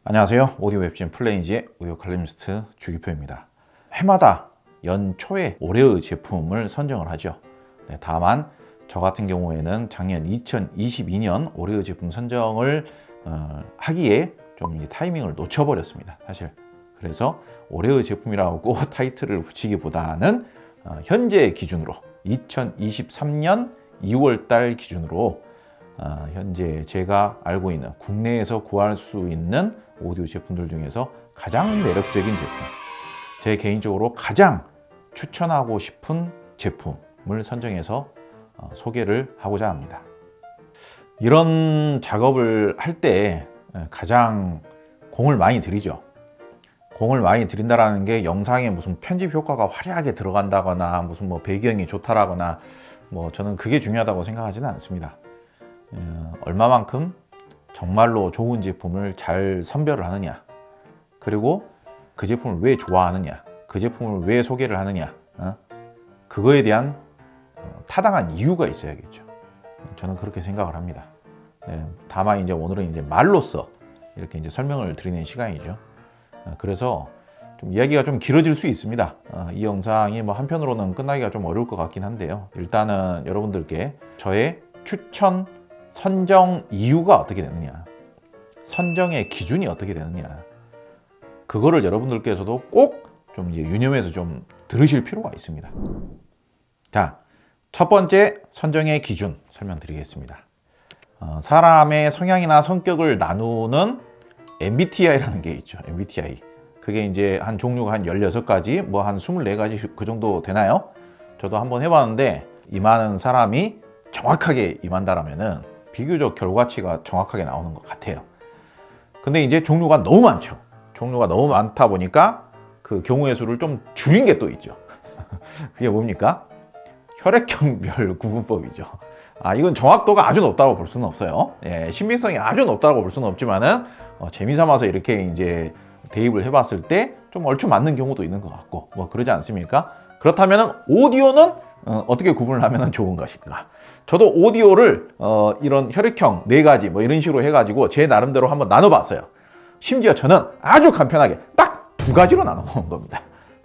안녕하세요. 오디오 웹진 플레인지의 오디오 칼럼니스트 주기표입니다. 해마다 연초에 올해의 제품을 선정을 하죠. 다만 저 같은 경우에는 작년 2022년 올해의 제품 선정을 하기에 좀 타이밍을 놓쳐버렸습니다. 사실 그래서 올해의 제품이라고 타이틀을 붙이기보다는 현재 기준으로 2023년 2월달 기준으로 현재 제가 알고 있는 국내에서 구할 수 있는 오디오 제품들 중에서 가장 매력적인 제품, 제 개인적으로 가장 추천하고 싶은 제품을 선정해서 소개를 하고자 합니다. 이런 작업을 할 때 가장 공을 많이 들이죠. 공을 많이 들인다라는 게 영상에 무슨 편집 효과가 화려하게 들어간다거나 무슨 배경이 좋다라거나 저는 그게 중요하다고 생각하지는 않습니다. 얼마만큼 정말로 좋은 제품을 잘 선별을 하느냐, 그리고 그 제품을 왜 좋아하느냐, 그 제품을 왜 소개를 하느냐, 그거에 대한 타당한 이유가 있어야겠죠. 저는 그렇게 생각을 합니다. 다만 오늘은 말로써 이렇게 설명을 드리는 시간이죠. 그래서 좀 이야기가 좀 길어질 수 있습니다. 이 영상이 한편으로는 끝나기가 좀 어려울 것 같긴 한데요. 일단은 여러분들께 저의 추천 선정 이유가 어떻게 되느냐, 선정의 기준이 어떻게 되느냐, 그거를 여러분들께서도 꼭 좀 유념해서 좀 들으실 필요가 있습니다. 자, 첫 번째 선정의 기준 설명드리겠습니다. 사람의 성향이나 성격을 나누는 MBTI라는 게 있죠. MBTI. 그게 한 종류가 한 16가지, 한 24가지 그 정도 되나요? 저도 한번 해봤는데 이 많은 사람이 정확하게 임한다라면은 비교적 결과치가 정확하게 나오는 것 같아요. 근데 종류가 너무 많죠. 종류가 너무 많다 보니까 그 경우의 수를 좀 줄인 게 또 있죠. 그게 뭡니까? 혈액형별 구분법이죠. 이건 정확도가 아주 높다고 볼 수는 없어요. 신빙성이 아주 높다고 볼 수는 없지만은 재미삼아서 이렇게 대입을 해봤을 때 좀 얼추 맞는 경우도 있는 것 같고 그러지 않습니까? 그렇다면 오디오는 어떻게 구분을 하면 좋은 것인가? 저도 오디오를 이런 혈액형 4가지 이런 식으로 해가지고 제 나름대로 한번 나눠봤어요. 심지어 저는 아주 간편하게 딱 2가지로 나눠놓은 겁니다.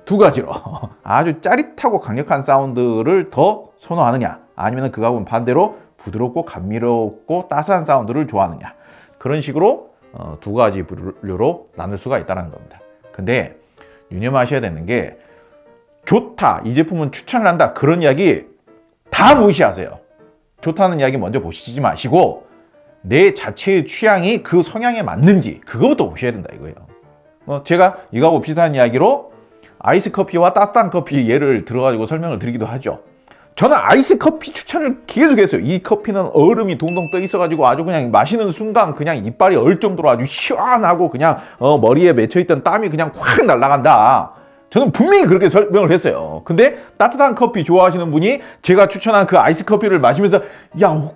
2가지로. 아주 짜릿하고 강력한 사운드를 더 선호하느냐, 아니면 그거하고는 반대로 부드럽고 감미롭고 따스한 사운드를 좋아하느냐, 그런 식으로 2가지 분류로 나눌 수가 있다는 겁니다. 근데 유념하셔야 되는 게, 좋다, 이 제품은 추천을 한다, 그런 이야기 다 무시하세요. 좋다는 이야기 먼저 보시지 마시고 내 자체의 취향이 그 성향에 맞는지 그거부터 보셔야 된다 이거예요. 제가 이거하고 비슷한 이야기로 아이스 커피와 따뜻한 커피 예를 들어가지고 설명을 드리기도 하죠. 저는 아이스 커피 추천을 계속 했어요. 이 커피는 얼음이 동동 떠 있어가지고 아주 그냥 마시는 순간 그냥 이빨이 얼 정도로 아주 시원하고 그냥 머리에 맺혀있던 땀이 그냥 확 날아간다. 저는 분명히 그렇게 설명을 했어요. 근데 따뜻한 커피 좋아하시는 분이 제가 추천한 그 아이스 커피를 마시면서 야,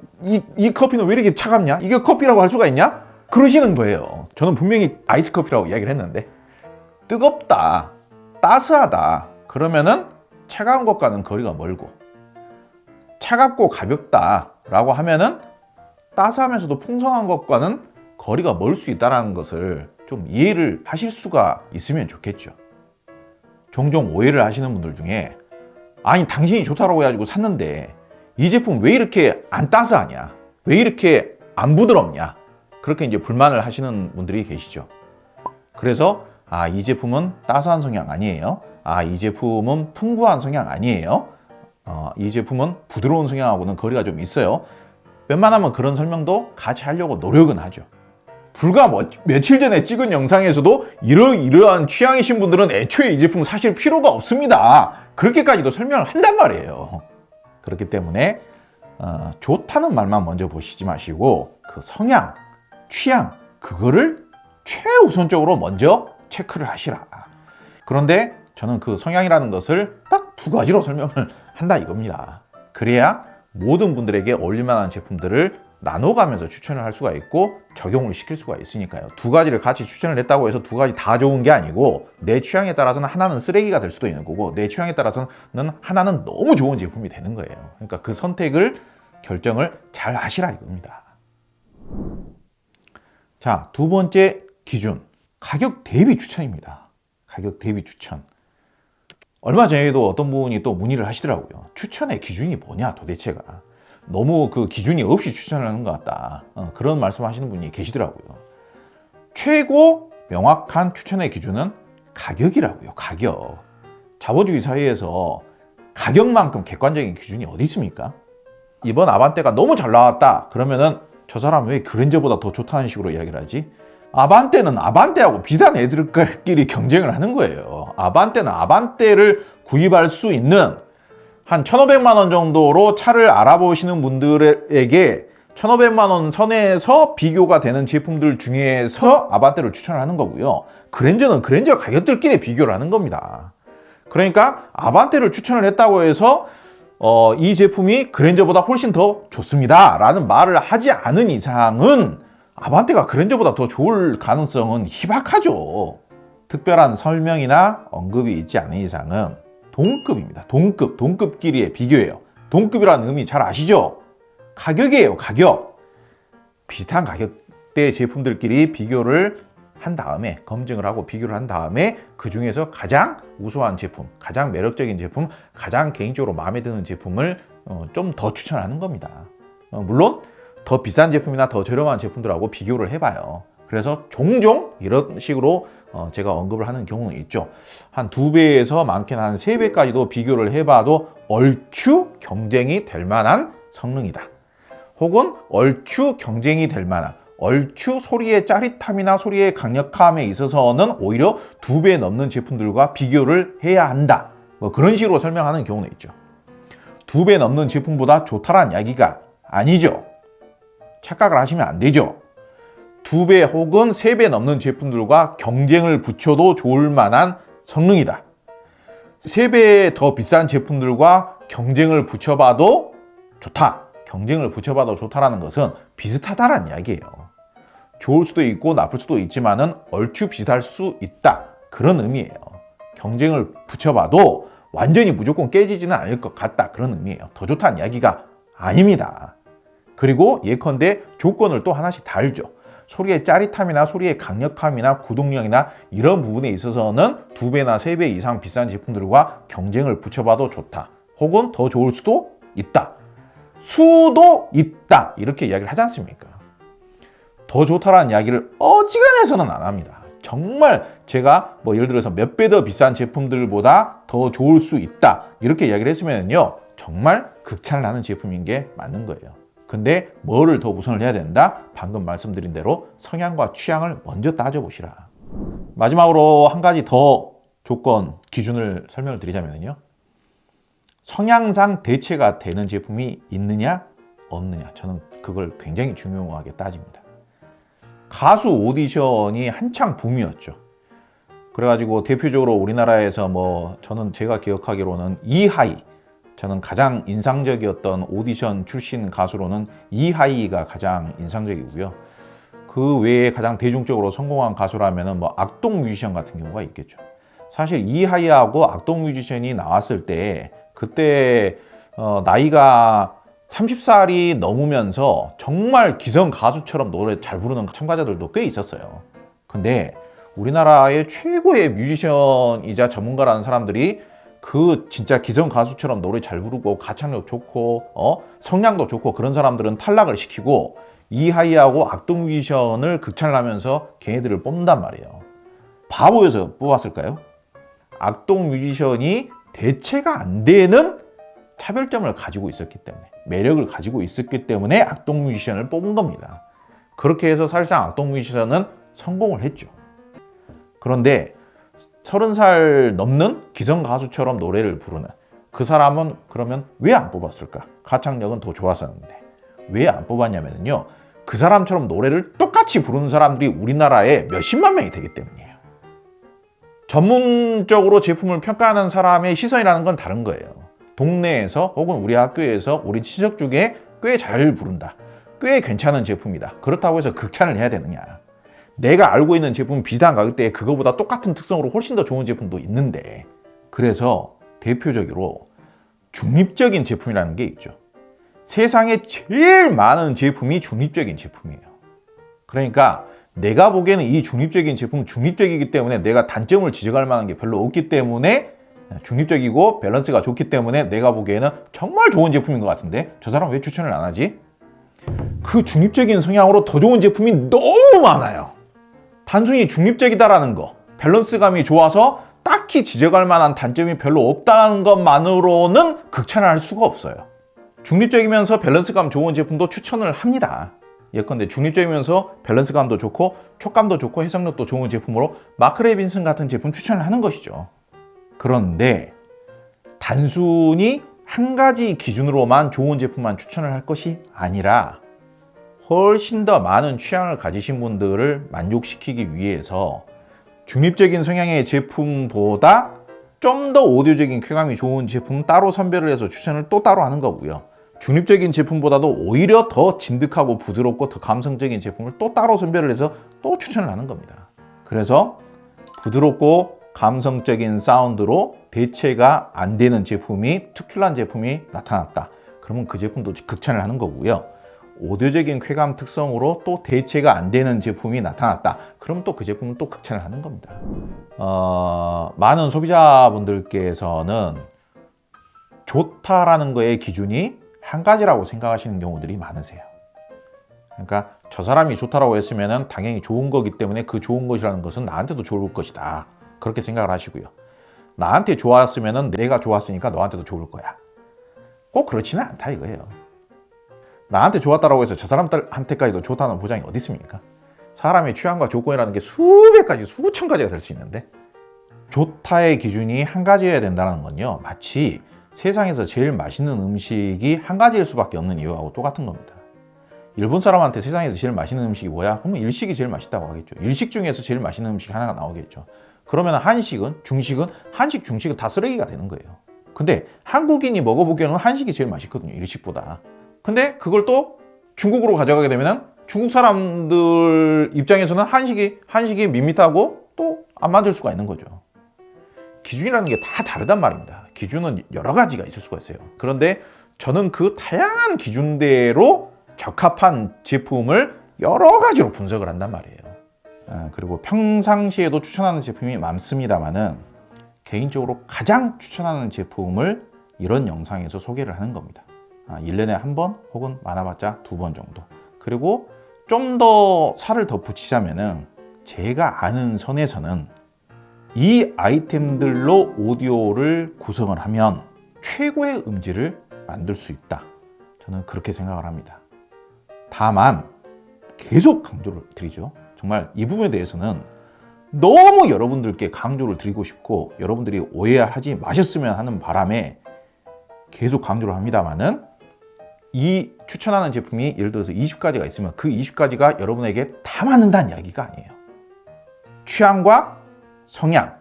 이 커피는 왜 이렇게 차갑냐? 이게 커피라고 할 수가 있냐? 그러시는 거예요. 저는 분명히 아이스 커피라고 이야기를 했는데, 뜨겁다, 따스하다, 그러면은 차가운 것과는 거리가 멀고, 차갑고 가볍다라고 하면은 따스하면서도 풍성한 것과는 거리가 멀 수 있다는 것을 좀 이해를 하실 수가 있으면 좋겠죠. 종종 오해를 하시는 분들 중에, 아니 당신이 좋다라고 해가지고 샀는데 이 제품 왜 이렇게 안 따스하냐, 왜 이렇게 안 부드럽냐, 그렇게 불만을 하시는 분들이 계시죠. 그래서 이 제품은 따스한 성향 아니에요, 이 제품은 풍부한 성향 아니에요, 이 제품은 부드러운 성향하고는 거리가 좀 있어요, 웬만하면 그런 설명도 같이 하려고 노력은 하죠. 불과 며칠 전에 찍은 영상에서도 이러한 취향이신 분들은 애초에 이 제품 사실 필요가 없습니다, 그렇게까지도 설명을 한단 말이에요. 그렇기 때문에 좋다는 말만 먼저 보시지 마시고 그 성향, 취향, 그거를 최우선적으로 먼저 체크를 하시라. 그런데 저는 그 성향이라는 것을 딱 2가지로 설명을 한다 이겁니다. 그래야 모든 분들에게 어울릴만한 제품들을 나눠가면서 추천을 할 수가 있고 적용을 시킬 수가 있으니까요. 2가지를 같이 추천을 했다고 해서 2가지 다 좋은 게 아니고, 내 취향에 따라서는 하나는 쓰레기가 될 수도 있는 거고, 내 취향에 따라서는 하나는 너무 좋은 제품이 되는 거예요. 그러니까 그 선택을, 결정을 잘 하시라 이겁니다. 자, 2번째 기준, 가격 대비 추천입니다. 가격 대비 추천. 얼마 전에도 어떤 분이 또 문의를 하시더라고요. 추천의 기준이 뭐냐 도대체가. 너무 그 기준이 없이 추천을 하는 것 같다. 그런 말씀하시는 분이 계시더라고요. 최고 명확한 추천의 기준은 가격이라고요. 가격. 자본주의 사회에서 가격만큼 객관적인 기준이 어디 있습니까? 이번 아반떼가 너무 잘 나왔다. 그러면은 저 사람 왜 그랜저보다 더 좋다는 식으로 이야기를 하지? 아반떼는 아반떼하고 비슷한 애들끼리 경쟁을 하는 거예요. 아반떼는 아반떼를 구입할 수 있는 한 1,500만 원 정도로 차를 알아보시는 분들에게 1,500만 원 선에서 비교가 되는 제품들 중에서 아반떼를 추천을 하는 거고요. 그랜저는 그랜저 가격들끼리 비교를 하는 겁니다. 그러니까 아반떼를 추천을 했다고 해서 이 제품이 그랜저보다 훨씬 더 좋습니다 라는 말을 하지 않은 이상은 아반떼가 그랜저보다 더 좋을 가능성은 희박하죠. 특별한 설명이나 언급이 있지 않은 이상은 동급입니다. 동급끼리의 비교예요. 동급이라는 의미 잘 아시죠? 가격이에요. 가격. 비슷한 가격대 제품들끼리 비교를 한 다음에 검증을 하고 비교를 한 다음에 그 중에서 가장 우수한 제품, 가장 매력적인 제품, 가장 개인적으로 마음에 드는 제품을 좀 더 추천하는 겁니다. 물론 더 비싼 제품이나 더 저렴한 제품들하고 비교를 해봐요. 그래서 종종 이런 식으로 제가 언급을 하는 경우는 있죠. 한 2배에서 많게는 한 3배까지도 비교를 해봐도 얼추 경쟁이 될 만한 성능이다. 혹은 얼추 경쟁이 될 만한, 얼추 소리의 짜릿함이나 소리의 강력함에 있어서는 오히려 2배 넘는 제품들과 비교를 해야 한다. 뭐 그런 식으로 설명하는 경우는 있죠. 2배 넘는 제품보다 좋다라는 이야기가 아니죠. 착각을 하시면 안 되죠. 2배 혹은 3배 넘는 제품들과 경쟁을 붙여도 좋을 만한 성능이다. 3배 더 비싼 제품들과 경쟁을 붙여봐도 좋다. 경쟁을 붙여봐도 좋다라는 것은 비슷하다라는 이야기예요. 좋을 수도 있고 나쁠 수도 있지만은 얼추 비슷할 수 있다. 그런 의미예요. 경쟁을 붙여봐도 완전히 무조건 깨지지는 않을 것 같다. 그런 의미예요. 더 좋다는 이야기가 아닙니다. 그리고 예컨대 조건을 또 하나씩 달죠. 소리의 짜릿함이나 소리의 강력함이나 구동력이나 이런 부분에 있어서는 2배나 3배 이상 비싼 제품들과 경쟁을 붙여봐도 좋다. 혹은 더 좋을 수도 있다. 수도 있다. 이렇게 이야기를 하지 않습니까? 더 좋다라는 이야기를 어지간해서는 안 합니다. 정말 제가 뭐 예를 들어서 몇 배 더 비싼 제품들보다 더 좋을 수 있다. 이렇게 이야기를 했으면요. 정말 극찬을 하는 제품인 게 맞는 거예요. 근데 뭐를 더 우선을 해야 된다? 방금 말씀드린 대로 성향과 취향을 먼저 따져보시라. 마지막으로 한 가지 더 조건, 기준을 설명을 드리자면요. 성향상 대체가 되는 제품이 있느냐, 없느냐. 저는 그걸 굉장히 중요하게 따집니다. 가수 오디션이 한창 붐이었죠. 그래가지고 대표적으로 우리나라에서 저는 제가 기억하기로는 이하이, 저는 가장 인상적이었던 오디션 출신 가수로는 이하이가 가장 인상적이고요. 그 외에 가장 대중적으로 성공한 가수라면 악동 뮤지션 같은 경우가 있겠죠. 사실 이하이하고 악동 뮤지션이 나왔을 때 그때 나이가 30살이 넘으면서 정말 기성 가수처럼 노래 잘 부르는 참가자들도 꽤 있었어요. 근데 우리나라의 최고의 뮤지션이자 전문가라는 사람들이 그 진짜 기성 가수처럼 노래 잘 부르고 가창력 좋고 성량도 좋고 그런 사람들은 탈락을 시키고 이하이하고 악동 뮤지션을 극찬을 하면서 걔네들을 뽑는단 말이에요. 바보여서 뽑았을까요? 악동 뮤지션이 대체가 안 되는 차별점을 가지고 있었기 때문에, 매력을 가지고 있었기 때문에 악동 뮤지션을 뽑은 겁니다. 그렇게 해서 사실상 악동 뮤지션은 성공을 했죠. 그런데 30살 넘는 기성 가수처럼 노래를 부르는 그 사람은 그러면 왜 안 뽑았을까? 가창력은 더 좋았었는데 왜 안 뽑았냐면요, 그 사람처럼 노래를 똑같이 부르는 사람들이 우리나라에 몇십만 명이 되기 때문이에요. 전문적으로 제품을 평가하는 사람의 시선이라는 건 다른 거예요. 동네에서 혹은 우리 학교에서 우리 친척 중에 꽤 잘 부른다, 꽤 괜찮은 제품이다, 그렇다고 해서 극찬을 해야 되느냐? 내가 알고 있는 제품 비슷한 가격대에 그거보다 똑같은 특성으로 훨씬 더 좋은 제품도 있는데, 그래서 대표적으로 중립적인 제품이라는 게 있죠. 세상에 제일 많은 제품이 중립적인 제품이에요. 그러니까 내가 보기에는 이 중립적인 제품은 중립적이기 때문에 내가 단점을 지적할 만한 게 별로 없기 때문에 중립적이고 밸런스가 좋기 때문에 내가 보기에는 정말 좋은 제품인 것 같은데 저 사람 왜 추천을 안 하지? 그 중립적인 성향으로 더 좋은 제품이 너무 많아요. 단순히 중립적이다라는 거, 밸런스감이 좋아서 딱히 지적할 만한 단점이 별로 없다는 것만으로는 극찬을 할 수가 없어요. 중립적이면서 밸런스감 좋은 제품도 추천을 합니다. 예컨대 중립적이면서 밸런스감도 좋고 촉감도 좋고 해석력도 좋은 제품으로 마크 레빈슨 같은 제품 추천을 하는 것이죠. 그런데 단순히 한 가지 기준으로만 좋은 제품만 추천을 할 것이 아니라 훨씬 더 많은 취향을 가지신 분들을 만족시키기 위해서 중립적인 성향의 제품보다 좀 더 오디오적인 쾌감이 좋은 제품 따로 선별을 해서 추천을 또 따로 하는 거고요. 중립적인 제품보다도 오히려 더 진득하고 부드럽고 더 감성적인 제품을 또 따로 선별을 해서 또 추천을 하는 겁니다. 그래서 부드럽고 감성적인 사운드로 대체가 안 되는 제품이 특출난 제품이 나타났다. 그러면 그 제품도 극찬을 하는 거고요. 오디오적인 쾌감 특성으로 또 대체가 안 되는 제품이 나타났다. 그럼 또 그 제품은 또 극찬을 하는 겁니다. 많은 소비자분들께서는 좋다라는 거의 기준이 한 가지라고 생각하시는 경우들이 많으세요. 그러니까 저 사람이 좋다라고 했으면 당연히 좋은 거기 때문에 그 좋은 것이라는 것은 나한테도 좋을 것이다. 그렇게 생각을 하시고요. 나한테 좋았으면 내가 좋았으니까 너한테도 좋을 거야. 꼭 그렇지는 않다 이거예요. 나한테 좋았다라고 해서 저 사람한테까지도 좋다는 보장이 어디 있습니까? 사람의 취향과 조건이라는 게 수백 가지, 수천 가지가 될 수 있는데 좋다의 기준이 한 가지여야 된다는 건요. 마치 세상에서 제일 맛있는 음식이 한 가지일 수밖에 없는 이유하고 똑같은 겁니다. 일본 사람한테 세상에서 제일 맛있는 음식이 뭐야? 그러면 일식이 제일 맛있다고 하겠죠. 일식 중에서 제일 맛있는 음식이 하나가 나오겠죠. 그러면 한식은, 중식은, 한식, 중식은 다 쓰레기가 되는 거예요. 근데 한국인이 먹어보기에는 한식이 제일 맛있거든요. 일식보다. 근데 그걸 또 중국으로 가져가게 되면 중국 사람들 입장에서는 한식이 밋밋하고 또 안 맞을 수가 있는 거죠. 기준이라는 게 다 다르단 말입니다. 기준은 여러 가지가 있을 수가 있어요. 그런데 저는 그 다양한 기준대로 적합한 제품을 여러 가지로 분석을 한단 말이에요. 그리고 평상시에도 추천하는 제품이 많습니다만은 개인적으로 가장 추천하는 제품을 이런 영상에서 소개를 하는 겁니다. 1년에 한 번 혹은 많아봤자 2번 정도. 그리고 좀 더 살을 더 붙이자면은 제가 아는 선에서는 이 아이템들로 오디오를 구성을 하면 최고의 음질을 만들 수 있다. 저는 그렇게 생각을 합니다. 다만 계속 강조를 드리죠. 정말 이 부분에 대해서는 너무 여러분들께 강조를 드리고 싶고 여러분들이 오해하지 마셨으면 하는 바람에 계속 강조를 합니다만은 이 추천하는 제품이 예를 들어서 20가지가 있으면 그 20가지가 여러분에게 다 맞는다는 이야기가 아니에요. 취향과 성향,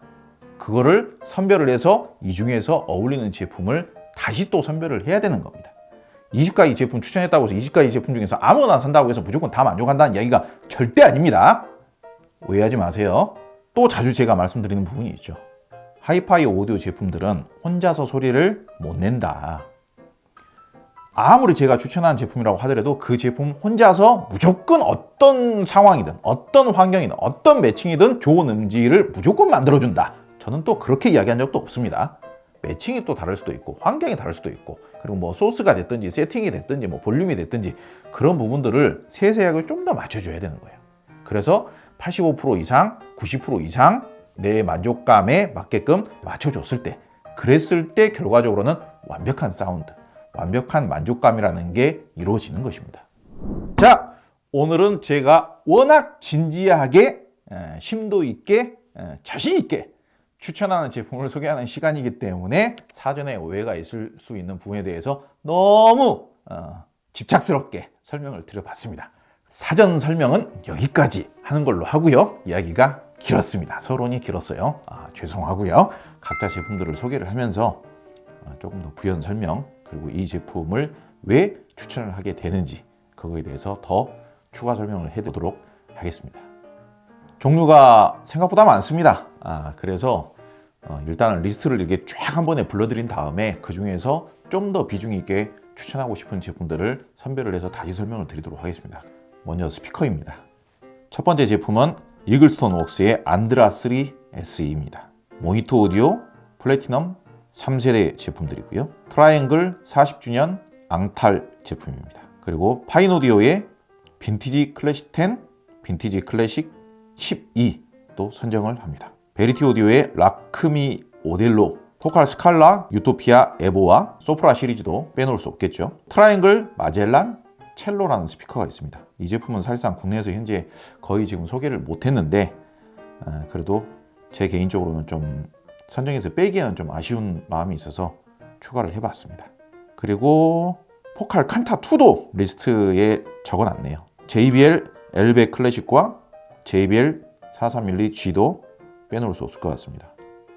그거를 선별을 해서 이 중에서 어울리는 제품을 다시 또 선별을 해야 되는 겁니다. 20가지 제품 추천했다고 해서 20가지 제품 중에서 아무거나 산다고 해서 무조건 다 만족한다는 이야기가 절대 아닙니다. 오해하지 마세요. 또 자주 제가 말씀드리는 부분이 있죠. 하이파이 오디오 제품들은 혼자서 소리를 못 낸다. 아무리 제가 추천한 제품이라고 하더라도 그 제품 혼자서 무조건 어떤 상황이든 어떤 환경이든 어떤 매칭이든 좋은 음질을 무조건 만들어준다. 저는 또 그렇게 이야기한 적도 없습니다. 매칭이 또 다를 수도 있고 환경이 다를 수도 있고 그리고 뭐 소스가 됐든지 세팅이 됐든지 뭐 볼륨이 됐든지 그런 부분들을 세세하게 좀 더 맞춰줘야 되는 거예요. 그래서 85% 이상, 90% 이상 내 만족감에 맞게끔 맞춰줬을 때 그랬을 때 결과적으로는 완벽한 사운드, 완벽한 만족감이라는 게 이루어지는 것입니다. 자, 오늘은 제가 워낙 진지하게 심도 있게 자신 있게 추천하는 제품을 소개하는 시간이기 때문에 사전에 오해가 있을 수 있는 부분에 대해서 너무 집착스럽게 설명을 드려봤습니다. 사전 설명은 여기까지 하는 걸로 하고요. 이야기가 길었습니다. 서론이 길었어요. 죄송하고요. 각자 제품들을 소개를 하면서 조금 더 부연 설명 그리고 이 제품을 왜 추천을 하게 되는지 그거에 대해서 더 추가 설명을 해드리도록 하겠습니다. 종류가 생각보다 많습니다. 그래서 일단은 리스트를 이렇게 쫙 한 번에 불러드린 다음에 그 중에서 좀 더 비중 있게 추천하고 싶은 제품들을 선별을 해서 다시 설명을 드리도록 하겠습니다. 먼저 스피커입니다. 첫 번째 제품은 이글스톤 웍스의 안드라 3 SE입니다. 모히토 오디오 플래티넘 3세대 제품들이고요. 트라이앵글 40주년 앙탈 제품입니다. 그리고 파인 오디오의 빈티지 클래식 10, 빈티지 클래식 12도 선정을 합니다. 베리티 오디오의 라크미 오델로, 포칼 스칼라, 유토피아 에보와 소프라 시리즈도 빼놓을 수 없겠죠. 트라이앵글 마젤란 첼로라는 스피커가 있습니다. 이 제품은 사실상 국내에서 현재 거의 지금 소개를 못했는데 그래도 제 개인적으로는 좀 선정해서 빼기에는 좀 아쉬운 마음이 있어서 추가를 해봤습니다. 그리고 포칼 칸타2도 리스트에 적어놨네요. JBL 엘베 클래식과 JBL 43mm 빼놓을 수 없을 것 같습니다.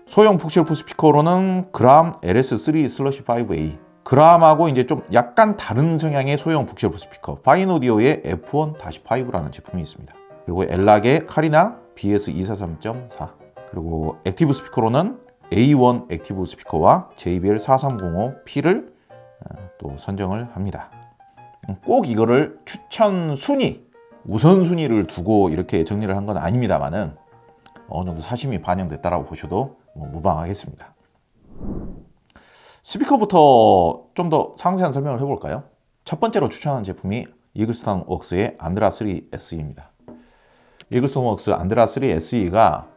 소형 북쉘프 스피커로는 그람 LS3 슬러시 5A, 그람하고 이제 좀 약간 다른 성향의 소형 북쉘프 스피커 파인 오디오의 F1-5라는 제품이 있습니다. 그리고 엘락의 카리나 BS243.4, 그리고 액티브 스피커로는 A1 액티브 스피커와 JBL 4305P를 또 선정을 합니다. 꼭 이거를 추천 순위, 우선순위를 두고 이렇게 정리를 한 건 아닙니다만은 어느 정도 사심이 반영됐다라고 보셔도 무방하겠습니다. 스피커부터 좀 더 상세한 설명을 해볼까요? 첫 번째로 추천한 제품이 이글스톤 웍스의 안드라 3 SE입니다. 이글스톤 웍스 안드라 3 SE가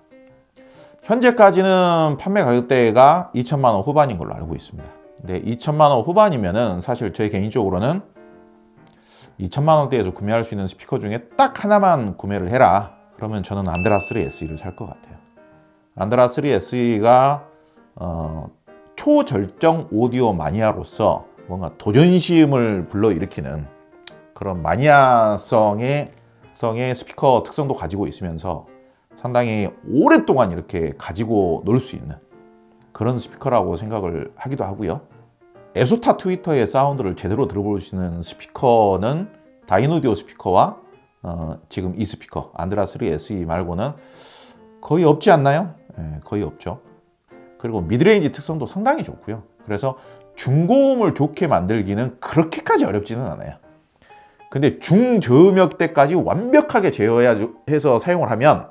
현재까지는 판매 가격대가 2천만 원 후반인 걸로 알고 있습니다. 근데 2천만 원 후반이면은 사실 제 개인적으로는 2천만 원대에서 구매할 수 있는 스피커 중에 딱 하나만 구매를 해라. 그러면 저는 안드라 3 SE를 살 것 같아요. 안드라 3 SE가 초절정 오디오 마니아로서 뭔가 도전심을 불러일으키는 그런 마니아성의 스피커 특성도 가지고 있으면서 상당히 오랫동안 이렇게 가지고 놀 수 있는 그런 스피커라고 생각을 하기도 하고요. 에소타 트위터의 사운드를 제대로 들어볼 수 있는 스피커는 다이노디오 스피커와 지금 이 스피커 안드라 3 SE 말고는 거의 없지 않나요? 네, 거의 없죠. 그리고 미드레인지 특성도 상당히 좋고요. 그래서 중고음을 좋게 만들기는 그렇게까지 어렵지는 않아요. 근데 중저음역대까지 완벽하게 제어해서 사용을 하면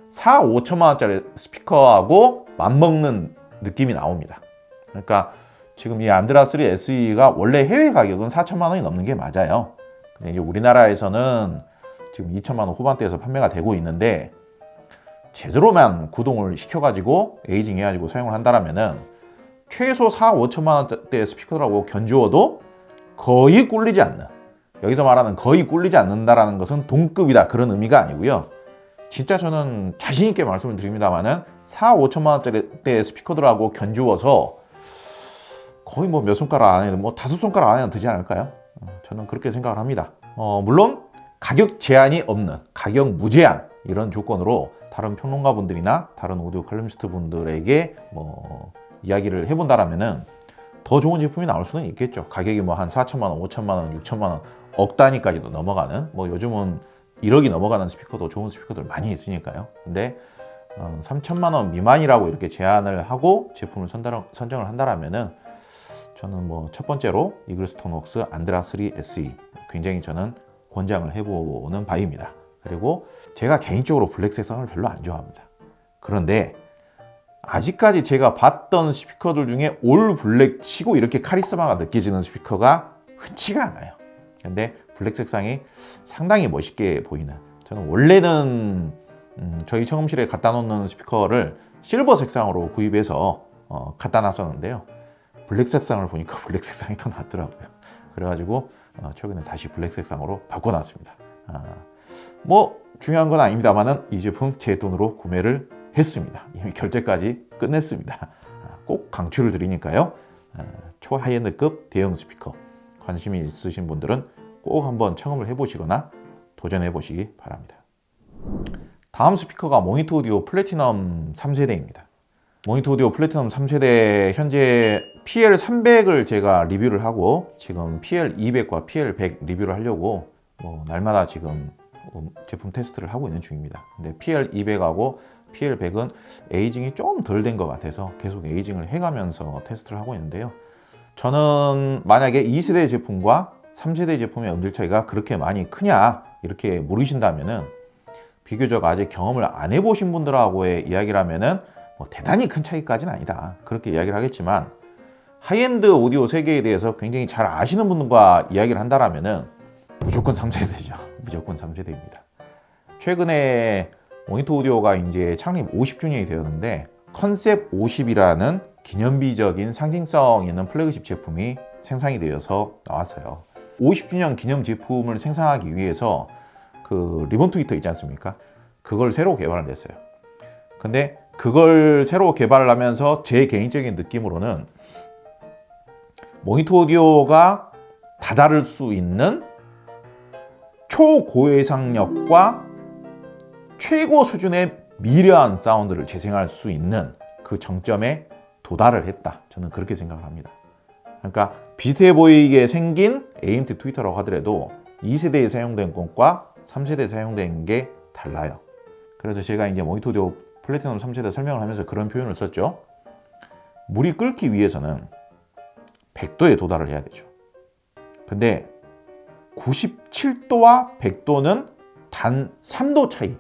4, 5천만 원짜리 스피커하고 맞먹는 느낌이 나옵니다. 그러니까 지금 이 안드라 3 SE가 원래 해외 가격은 4천만 원이 넘는 게 맞아요. 근데 이제 우리나라에서는 지금 2천만 원 후반대에서 판매가 되고 있는데 제대로만 구동을 시켜가지고 에이징 해가지고 사용을 한다면은 최소 4, 5천만 원대 스피커라고 견주어도 거의 꿀리지 않는, 여기서 말하는 거의 꿀리지 않는다라는 것은 동급이다 그런 의미가 아니고요. 진짜 저는 자신 있게 말씀을 드립니다만은 4, 5천만 원대 스피커들하고 견주어서 거의 뭐 몇 손가락 안에, 뭐 5손가락 안에는 드지 않을까요? 저는 그렇게 생각을 합니다. 물론 가격 제한이 없는, 가격 무제한 이런 조건으로 다른 평론가 분들이나 다른 오디오 칼럼니스트 분들에게 뭐 이야기를 해본다라면은 더 좋은 제품이 나올 수는 있겠죠. 가격이 뭐 한 4천만 원, 5천만 원, 6천만 원, 억 단위까지도 넘어가는, 뭐 요즘은 1억이 넘어가는 스피커도 좋은 스피커들 많이 있으니까요. 근데 3천만 원 미만이라고 이렇게 제한을 하고 제품을 선정을 한다라면은 저는 뭐 첫 번째로 이글스톤 웍스 안드라 3 SE 굉장히 저는 권장을 해보는 바입니다. 그리고 제가 개인적으로 블랙 색상을 별로 안 좋아합니다. 그런데 아직까지 제가 봤던 스피커들 중에 올 블랙 치고 이렇게 카리스마가 느껴지는 스피커가 흔치가 않아요. 근데 블랙 색상이 상당히 멋있게 보이는, 저는 원래는 저희 청음실에 갖다 놓는 스피커를 실버 색상으로 구입해서 갖다 놨었는데요. 블랙 색상을 보니까 블랙 색상이 더 낫더라고요. 그래가지고 최근에 다시 블랙 색상으로 바꿔놨습니다. 뭐 중요한 건 아닙니다만은 이 제품 제 돈으로 구매를 했습니다. 이미 결제까지 끝냈습니다. 꼭 강추를 드리니까요. 초하이엔드급 대형 스피커 관심이 있으신 분들은 꼭 한번 청음을 해보시거나 도전해 보시기 바랍니다. 다음 스피커가 모히토 오디오 플래티넘 3세대입니다. 모히토 오디오 플래티넘 3세대 현재 PL300을 제가 리뷰를 하고 지금 PL200과 PL100 리뷰를 하려고 뭐 날마다 지금 제품 테스트를 하고 있는 중입니다. 근데 PL200하고 PL100은 에이징이 좀 덜 된 것 같아서 계속 에이징을 해가면서 테스트를 하고 있는데요. 저는 만약에 2세대 제품과 3세대 제품의 음질 차이가 그렇게 많이 크냐 이렇게 물으신다면은 비교적 아직 경험을 안 해보신 분들하고의 이야기를 하면은 뭐 대단히 큰 차이까지는 아니다, 그렇게 이야기를 하겠지만, 하이엔드 오디오 세계에 대해서 굉장히 잘 아시는 분과 이야기를 한다라면은 무조건 3세대죠. 무조건 3세대입니다. 최근에 모니터 오디오가 이제 창립 50주년이 되었는데, 컨셉 50이라는 기념비적인 상징성 있는 플래그십 제품이 생산이 되어서 나왔어요. 50주년 기념 제품을 생산하기 위해서 그 리본 트위터 있지 않습니까? 그걸 새로 개발을 했어요. 근데 그걸 새로 개발을 하면서 제 개인적인 느낌으로는 모니터 오디오가 다다를 수 있는 초고해상력과 최고 수준의 미려한 사운드를 재생할 수 있는 그 정점에 도달을 했다, 저는 그렇게 생각을 합니다. 그러니까 비슷해 보이게 생긴 AMT 트위터라고 하더라도 2세대에 사용된 것과 3세대에 사용된 게 달라요. 그래서 제가 이제 모니터 오디오 플래티넘 3세대 설명을 하면서 그런 표현을 썼죠. 물이 끓기 위해서는 100도에 도달을 해야 되죠. 근데 97도와 100도는 단 3도 차이,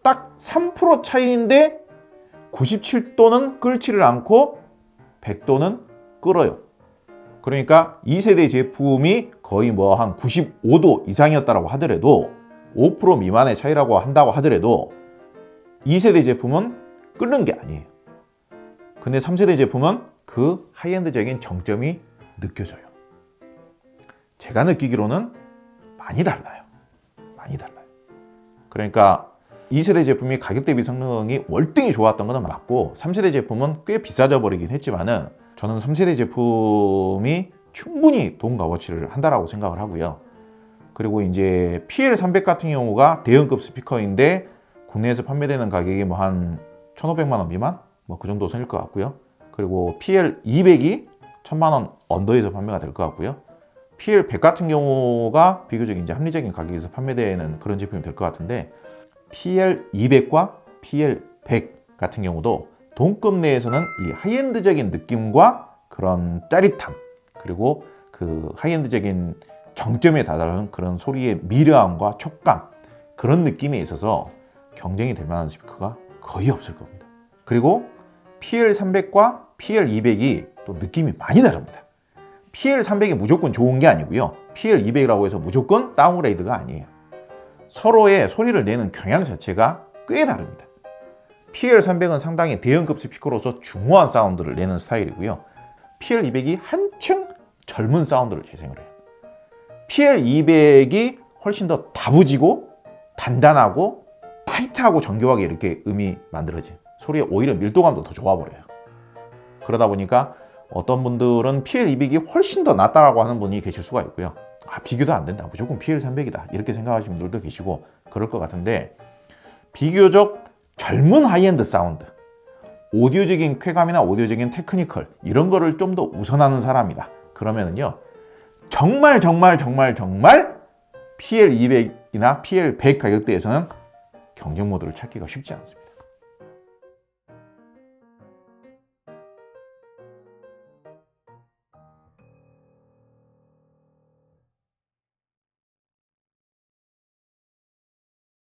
딱 3% 차이인데 97도는 끓지를 않고 100도는 끓어요. 그러니까 2세대 제품이 거의 뭐 한 95도 이상이었다고 하더라도, 5% 미만의 차이라고 한다고 하더라도 2세대 제품은 끓는 게 아니에요. 근데 3세대 제품은 그 하이엔드적인 정점이 느껴져요. 제가 느끼기로는 많이 달라요. 많이 달라요. 그러니까 2세대 제품이 가격 대비 성능이 월등히 좋았던 건 맞고, 3세대 제품은 꽤 비싸져 버리긴 했지만은 저는 3세대 제품이 충분히 돈 값어치를 한다라고 생각을 하고요. 그리고 이제 PL300 같은 경우가 대형급 스피커인데 국내에서 판매되는 가격이 뭐 한 1,500만 원 미만? 뭐 그 정도 선일 것 같고요. 그리고 PL200이 1,000만 원 언더에서 판매가 될 것 같고요. PL100 같은 경우가 비교적 이제 합리적인 가격에서 판매되는 그런 제품이 될 것 같은데, PL200과 PL100 같은 경우도 동급 내에서는 이 하이엔드적인 느낌과 그런 짜릿함, 그리고 그 하이엔드적인 정점에 다다른 그런 소리의 미려함과 촉감, 그런 느낌에 있어서 경쟁이 될 만한 스피커가 거의 없을 겁니다. 그리고 PL300과 PL200이 또 느낌이 많이 다릅니다. PL300이 무조건 좋은 게 아니고요. PL200이라고 해서 무조건 다운그레이드가 아니에요. 서로의 소리를 내는 경향 자체가 꽤 다릅니다. PL300은 상당히 대형급 스피커로서 중후한 사운드를 내는 스타일이고요. PL200이 한층 젊은 사운드를 재생을 해요. PL200이 훨씬 더 다부지고 단단하고 타이트하고 정교하게 이렇게 음이 만들어져요. 소리의 오히려 밀도감도 더 좋아버려요. 그러다 보니까 어떤 분들은 PL200이 훨씬 더 낫다라고 하는 분이 계실 수가 있고요. 비교도 안 된다, 무조건 PL300이다, 이렇게 생각하시는 분들도 계시고 그럴 것 같은데, 비교적 젊은 하이엔드 사운드, 오디오적인 쾌감이나 오디오적인 테크니컬, 이런 거를 좀 더 우선하는 사람이다 그러면은요, 정말 PL200이나 PL100 가격대에서는 경쟁 모드를 찾기가 쉽지 않습니다.